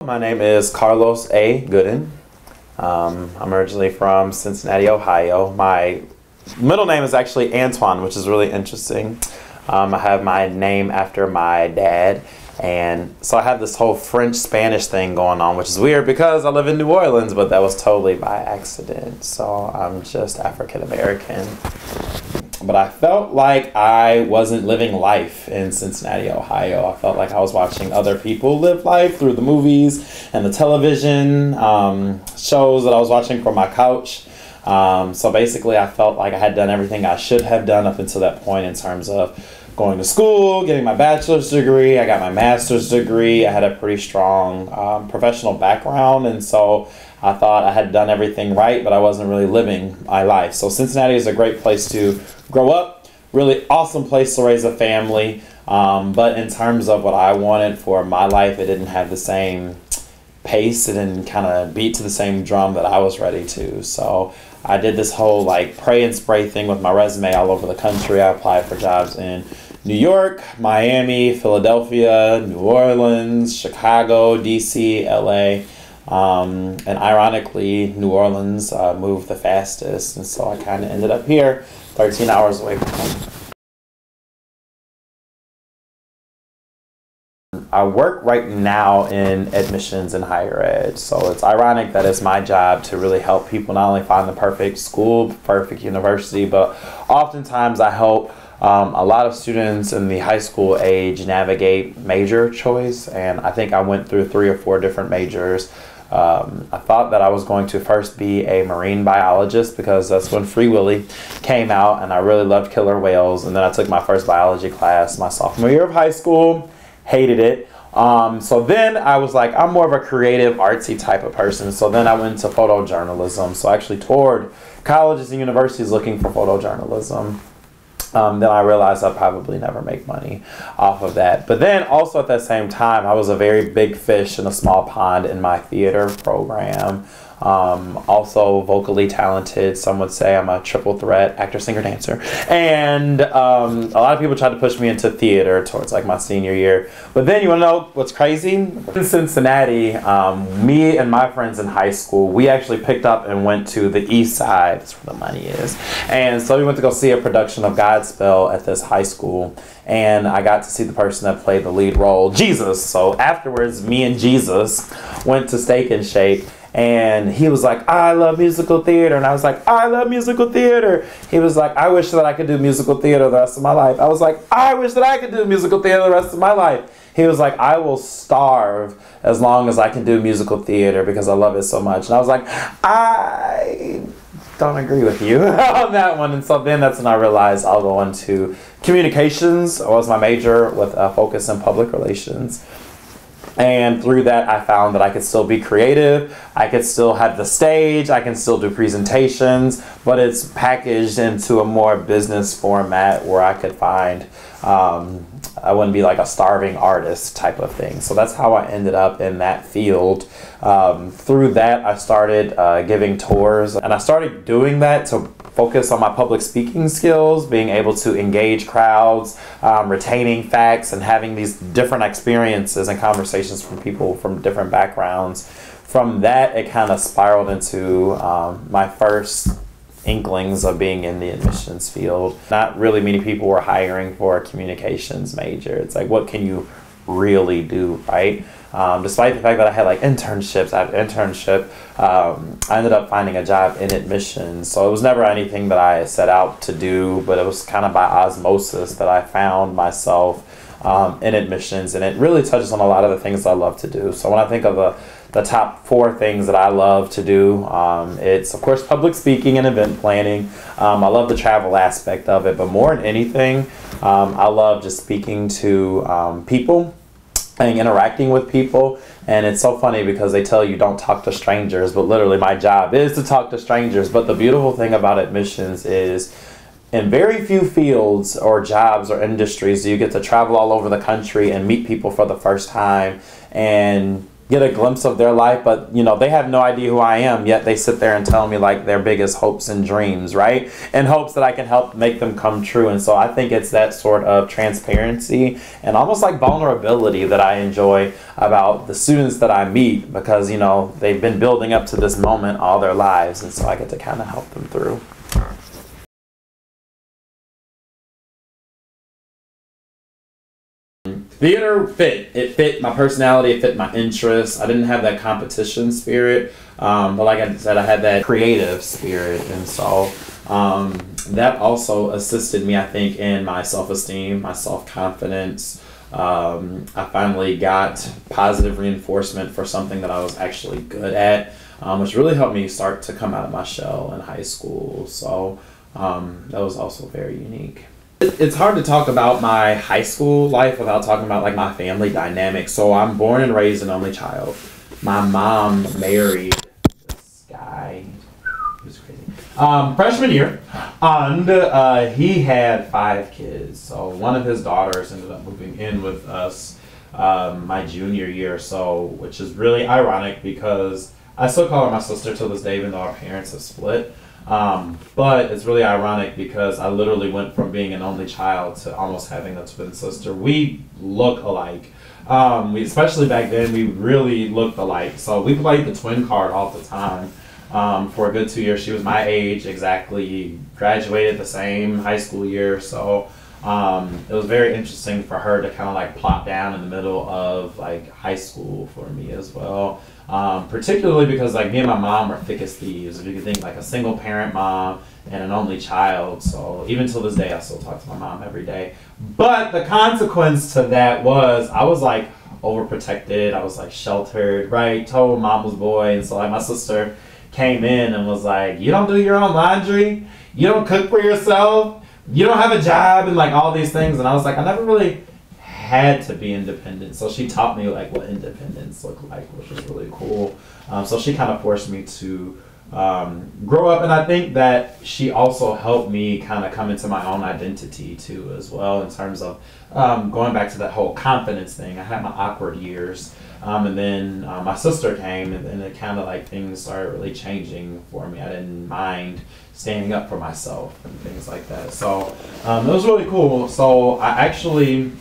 my name is Carlos A. Gooden. I'm originally from Cincinnati, Ohio. My middle name is actually Antoine, which is really interesting. I have my name after my dad, and so I have this whole French-Spanish thing going on, which is weird because I live in New Orleans, but that was totally by accident. So I'm just African American. But I felt like I wasn't living life in Cincinnati, Ohio. I felt like I was watching other people live life through the movies and the television shows that I was watching from my couch. So basically, I felt like I had done everything I should have done up until that point in terms of going to school, getting my bachelor's degree. I got my master's degree. I had a pretty strong professional background, and so I thought I had done everything right, but I wasn't really living my life. So Cincinnati is a great place to grow up, really awesome place to raise a family, but in terms of what I wanted for my life, it didn't have the same pace. It didn't kind of beat to the same drum that I was ready to. So I did this whole like pray and spray thing with my resume all over the country. I applied for jobs in New York, Miami, Philadelphia, New Orleans, Chicago, DC, LA. And ironically, New Orleans moved the fastest, and so I kind of ended up here, 13 hours away from home. I work right now in admissions and higher ed, so it's ironic that it's my job to really help people not only find the perfect school, perfect university, but oftentimes I help a lot of students in the high school age navigate major choice, and I think I went through 3 or 4 different majors. I thought that I was going to first be a marine biologist because that's when Free Willy came out, and I really loved killer whales. And then I took my first biology class my sophomore year of high school, hated it. So then I was like, I'm more of a creative, artsy type of person. So then I went into photojournalism. So I actually toured colleges and universities looking for photojournalism. Then I realized I'd probably never make money off of that. But then also at that same time, I was a very big fish in a small pond in my theater program. Also vocally talented. Some would say I'm a triple threat, actor, singer, dancer. And a lot of people tried to push me into theater towards like my senior year. But then you want to know what's crazy? In Cincinnati, me and my friends in high school, we actually picked up and went to the east side. That's where the money is. And so we went to go see a production of Godspell at this high school. And I got to see the person that played the lead role, Jesus. So afterwards, me and Jesus went to Steak and Shake. And he was like, I love musical theater. And I was like, I love musical theater. He was like, I wish that I could do musical theater the rest of my life. I was like, I wish that I could do musical theater the rest of my life. He was like, I will starve as long as I can do musical theater because I love it so much. And I was like, I don't agree with you on that one. And so then that's when I realized I'll go into communications. It was my major with a focus in public relations. And through that, I found that I could still be creative. I could still have the stage. I can still do presentations, but it's packaged into a more business format where I could find, I wouldn't be like a starving artist type of thing. So that's how I ended up in that field. Through that, I started giving tours, and I started doing that to focus on my public speaking skills, being able to engage crowds, retaining facts, and having these different experiences and conversations from people from different backgrounds. From that, it kind of spiraled into my first inklings of being in the admissions field. Not really many people were hiring for a communications major. It's like, what can you really do, right? Despite the fact that I had like internships after internship, I ended up finding a job in admissions. So it was never anything that I set out to do, but it was kind of by osmosis that I found myself in admissions, and it really touches on a lot of the things I love to do. So when I think of the top 4 things that I love to do, it's of course public speaking and event planning. I love the travel aspect of it, but more than anything, I love just speaking to people and interacting with people. And it's so funny because they tell you don't talk to strangers, but literally my job is to talk to strangers. But the beautiful thing about admissions is in very few fields or jobs or industries do you get to travel all over the country and meet people for the first time and get a glimpse of their life, but they have no idea who I am, yet they sit there and tell me like their biggest hopes and dreams, right? In hopes that I can help make them come true. And so I think it's that sort of transparency and almost like vulnerability that I enjoy about the students that I meet, because they've been building up to this moment all their lives, and so I get to kind of help them through. Theater fit my personality, it fit my interests. I didn't have that competition spirit, but like I said, I had that creative spirit, and so that also assisted me, I think, in my self-esteem, my self-confidence. I finally got positive reinforcement for something that I was actually good at, which really helped me start to come out of my shell in high school. So that was also very unique. It's hard to talk about my high school life without talking about like my family dynamic. So I'm born and raised an only child. My mom married this guy. He was crazy. Freshman year, and he had 5 kids. So one of his daughters ended up moving in with us my junior year or so, which is really ironic because I still call her my sister till this day, even though our parents have split. But it's really ironic because I literally went from being an only child to almost having a twin sister. We look alike. Especially back then, we really looked alike. So we played the twin card all the time for a good 2 years. She was my age exactly, graduated the same high school year. So it was very interesting for her to kind of like plop down in the middle of like high school for me as well. Particularly because like me and my mom are thick as thieves. If you could think like a single parent mom and an only child. So even till this day, I still talk to my mom every day. But the consequence to that was I was like overprotected. I was like sheltered, right? Total mama's boy. And so like my sister came in and was like, you don't do your own laundry. You don't cook for yourself. You don't have a job and like all these things. And I was like, I never really had to be independent, so she taught me like what independence looked like, which was really cool. So she kind of forced me to grow up, and I think that she also helped me kind of come into my own identity too as well, in terms of going back to that whole confidence thing. I had my awkward years, and then my sister came, and it kind of like things started really changing for me. I didn't mind standing up for myself and things like that, so it was really cool. So I actually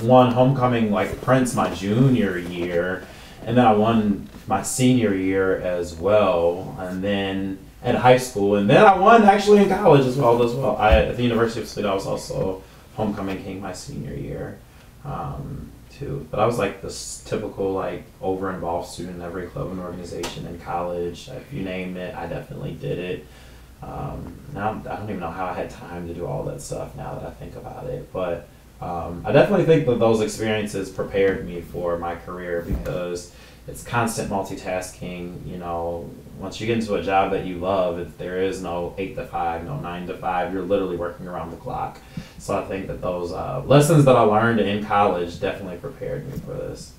won homecoming like Prince my junior year, and then I won my senior year as well, and then at high school, and then I won actually in college as well. At the University of Toledo, I was also homecoming king my senior year too. But I was like this typical like over involved student in every club and organization in college. If you name it, I definitely did it. Now I don't even know how I had time to do all that stuff now that I think about it, but I definitely think that those experiences prepared me for my career, because it's constant multitasking. Once you get into a job that you love, there is no 8 to 5, no 9 to 5. You're literally working around the clock. So I think that those lessons that I learned in college definitely prepared me for this.